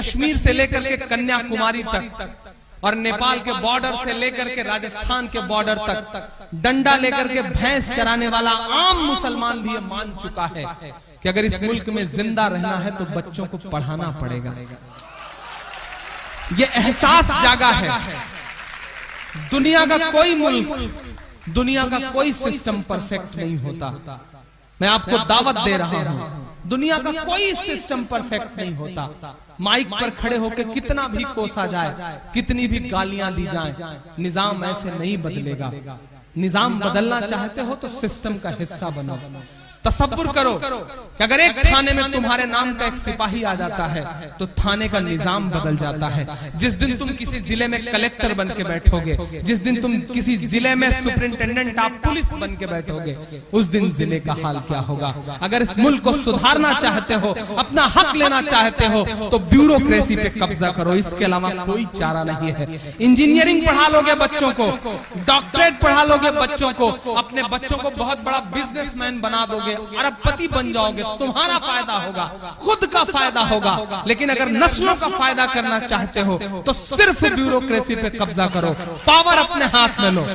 कश्मीर से लेकर के कन्याकुमारी तक और नेपाल के बॉर्डर से लेकर के राजस्थान के बॉर्डर तक डंडा लेकर के भैंस चराने वाला आम मुसलमान भी ये मान चुका है कि अगर इस मुल्क में जिंदा रहना है तो बच्चों को पढ़ाना पड़ेगा। ये एहसास जागा है। दुनिया का कोई मुल्क, दुनिया का कोई सिस्टम परफेक्ट नहीं होता। मैं आपको दावत दे रहा हूं, दुनिया का कोई सिस्टम परफेक्ट नहीं होता। माइक पर खड़े होकर कितना भी कोसा जाए, कितनी भी गालियां दी जाएं, निजाम ऐसे नहीं बदलेगा। निजाम बदलना चाहते हो तो सिस्टम का हिस्सा बनो। तसव्वुर करो कि अगर एक थाने में तुम्हारे नाम का एक सिपाही आ जाता है तो थाने का निजाम बदल जाता है। जिस दिन तुम किसी जिले में कलेक्टर बन के बैठोगे, जिस दिन तुम किसी जिले में सुपरिंटेंडेंट ऑफ पुलिस बन के बैठोगे, उस दिन जिले का हाल क्या होगा। अगर इस मुल्क को सुधारना चाहते हो, अपना हक लेना चाहते हो तो ब्यूरोक्रेसी पे कब्जा करो, इसके अलावा कोई चारा नहीं है। इंजीनियरिंग पढ़ा लोगे बच्चों को, डॉक्टरेट पढ़ा लोगे बच्चों को, अपने बच्चों को बहुत बड़ा बिजनेसमैन बना दोगे, अरबपति बन जाओगे, तुम्हारा फायदा होगा, खुद का फायदा होगा। लेकिन अगर नस्लों का फायदा करना चाहते हो तो सिर्फ ब्यूरोक्रेसी पे कब्जा करो, पावर अपने हाथ में लो।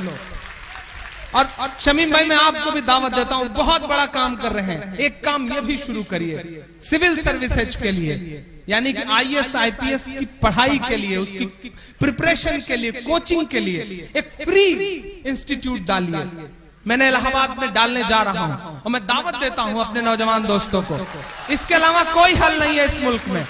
और शमीम भाई, मैं आपको भी दावत देता हूं, बहुत बड़ा काम कर रहे हैं। एक काम ये भी शुरू करिए सिविल सर्विसेज के लिए, यानी कि IAS IPS की पढ़ाई के लिए, उसकी प्रिपरेशन के लिए, कोचिंग के लिए एक फ्री इंस्टीट्यूट डालिए। मैंने इलाहाबाद में डालने जा रहा हूं और मैं दावत देता हूं अपने नौजवान दोस्तों को, इसके अलावा कोई हल नहीं है इस मुल्क में।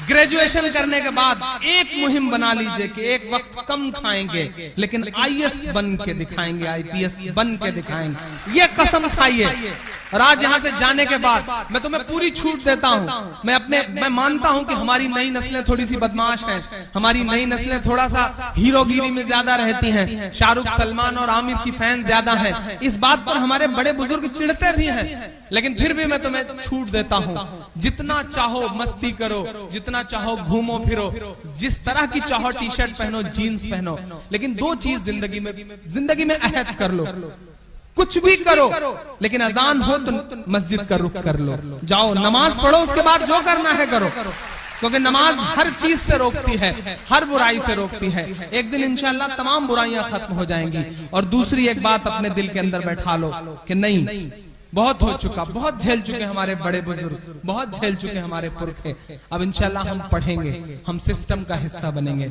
ग्रेजुएशन करने के बाद एक मुहिम बना लीजिए कि एक वक्त कम खाएंगे लेकिन IAS बन के दिखाएंगे, IPS बन के दिखाएंगे, ये कसम खाइए। और आज यहां से जाने के बाद मैं तुम्हें पूरी छूट देता हूं। मैं मानता हूं कि हमारी नई नस्लें थोड़ी सी बदमाश हैं, हमारी नई नस्लें थोड़ा सा हीरोगिरी में ज्यादा रहती हैं, शाहरुख, सलमान और आमिर की फैन ज्यादा हैं। इस बात पर हमारे बड़े बुजुर्ग चिढ़ते भी हैं, लेकिन फिर भी मैं तुम्हें छूट देता हूं। जितना चाहो मस्ती करो, जितना चाहो घूमो फिरो, जिस तरह की चाहो टी शर्ट पहनो, जीन्स पहनो, लेकिन दो चीज जिंदगी में अहद कर लो, कुछ भी करो लेकिन अजान हो तो मस्जिद का रुख कर लो, जाओ नमाज पढ़ो, उसके बाद जो करना है करो, क्योंकि नमाज हर चीज से रोकती है, हर बुराई से रोकती है। एक दिन इंशाअल्लाह तमाम बुराइयां खत्म हो जाएंगी। और दूसरी एक बात अपने दिल के अंदर बैठा लो कि नहीं, बहुत हो चुका, बहुत झेल चुके हमारे बड़े बुजुर्ग, बहुत झेल चुके हमारे पुरखे, अब इंशाअल्लाह हम पढ़ेंगे, हम सिस्टम का हिस्सा बनेंगे।